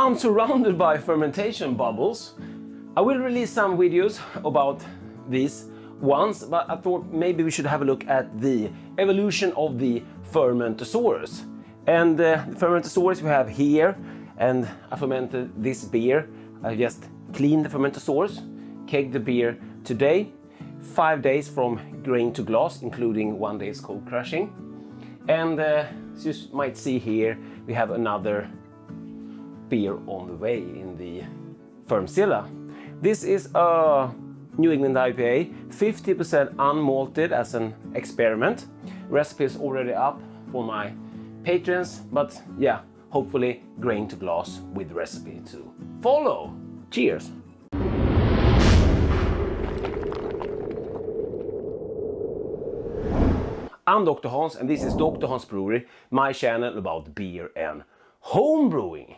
I'm surrounded by fermentation bubbles. I will release some videos about these ones, but I thought maybe we should have a look at the evolution of the Fermentasaurus. And the Fermentasaurus we have here, and I fermented this beer. I just cleaned the Fermentasaurus, kegged the beer today, 5 days from grain to glass, including 1 day's cold crushing. And as you might see here, we have another beer on the way in the Fermzilla. This is a New England IPA, 50% unmalted as an experiment. Recipe is already up for my patrons, but yeah, hopefully grain to glass with recipe to follow. Cheers! I'm DrHans and this is DrHans Brewery, my channel about beer and home brewing.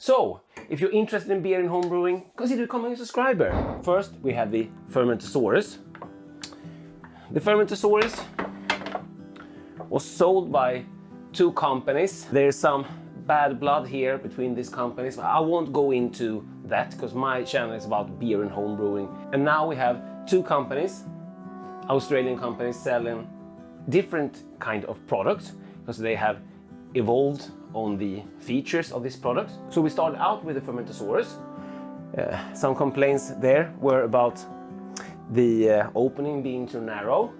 So, if you're interested in beer and home brewing, consider becoming a subscriber. First, we have the Fermentasaurus. The Fermentasaurus was sold by 2 companies. There's some bad blood here between these companies, but I won't go into that because my channel is about beer and home brewing. And now we have 2 companies, Australian companies, selling different kind of products because they have evolved on the features of this product. So we started out with the Fermentasaurus. Some complaints there were about the opening being too narrow.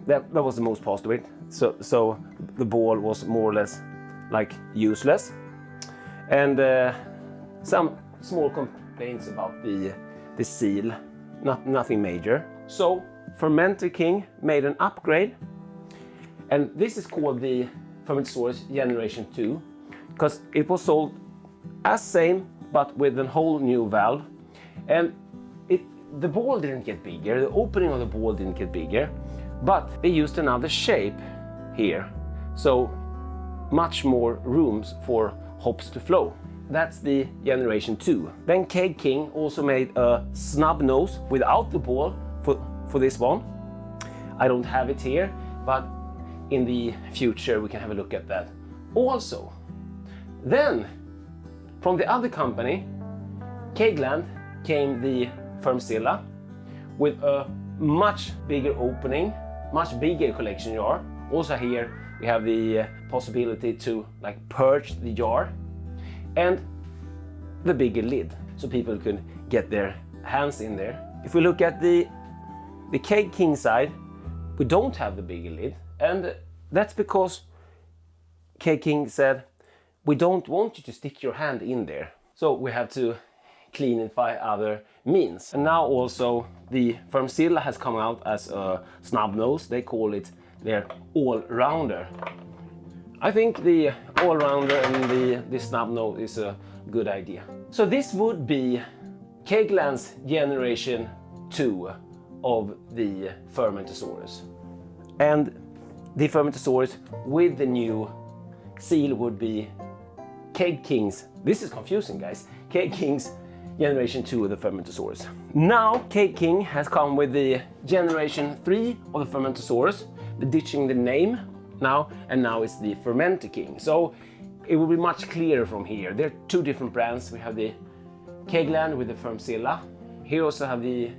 That was the most positive. So the ball was more or less like useless. And some small complaints about the seal, nothing major. So Fermenter King made an upgrade, and this is called the Fermentasaurus Generation 2 because it was sold as same but with a whole new valve, and the ball didn't get bigger, the opening of the ball didn't get bigger, but they used another shape here, so much more rooms for hops to flow. That's the Generation 2. Then Keg King also made a snub nose without the ball for this one. I don't have it here, but in the future we can have a look at that also. Then from the other company, Kegland, came the Fermzilla with a much bigger opening, much bigger collection jar. Also here we have the possibility to like purge the jar, and the bigger lid so people could get their hands in there. If we look at the Keg King side, we don't have the bigger lid, and that's because Keg King said we don't want you to stick your hand in there, so we have to clean it by other means. And now also the Fermzilla has come out as a snub nose. They call it their All Rounder. I think the All Rounder and the snub nose is a good idea. So this would be Kegland's Generation 2 of the Fermentasaurus. And the Fermentasaurus with the new seal would be Keg King's, this is confusing guys, Keg King's Generation 2 of the Fermentasaurus. Now Keg King has come with the Generation 3 of the Fermentasaurus, ditching the name now, and now it's the Fermenter King. So it will be much clearer from here. There are 2 different brands. We have the Kegland with the Fermzilla. Here also have the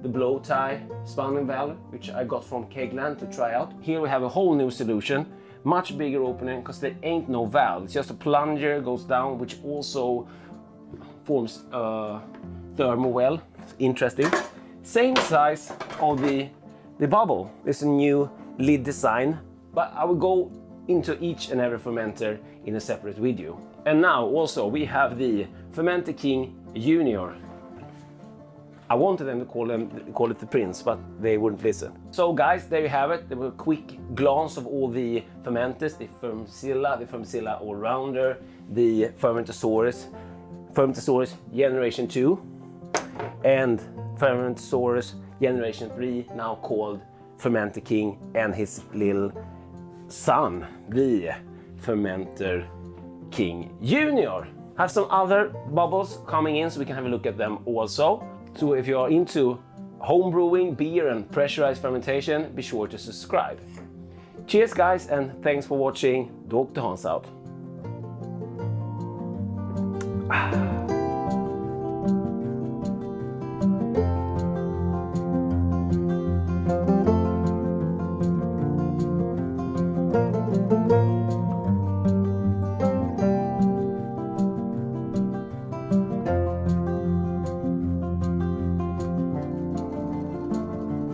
blow tie spawning valve, which I got from Kegland to try out. Here we have a whole new solution, much bigger opening because there ain't no valve. It's just a plunger goes down, which also forms a thermal well. Interesting. Same size of the bubble. There's a new lid design, but I will go into each and every fermenter in a separate video. And now also we have the Fermenter King Jr. I wanted them to call it the Prince, but they wouldn't listen. So guys, there you have it. There was a quick glance of all the fermenters, the Fermzilla All Rounder, the Fermentasaurus Generation 2, and Fermentasaurus Generation 3, now called Fermenter King, and his little son, the Fermenter King Jr. Have some other bubbles coming in so we can have a look at them also. So if you are into home brewing, beer and pressurized fermentation, be sure to subscribe. Cheers guys, and thanks for watching. DrHans out. Ah.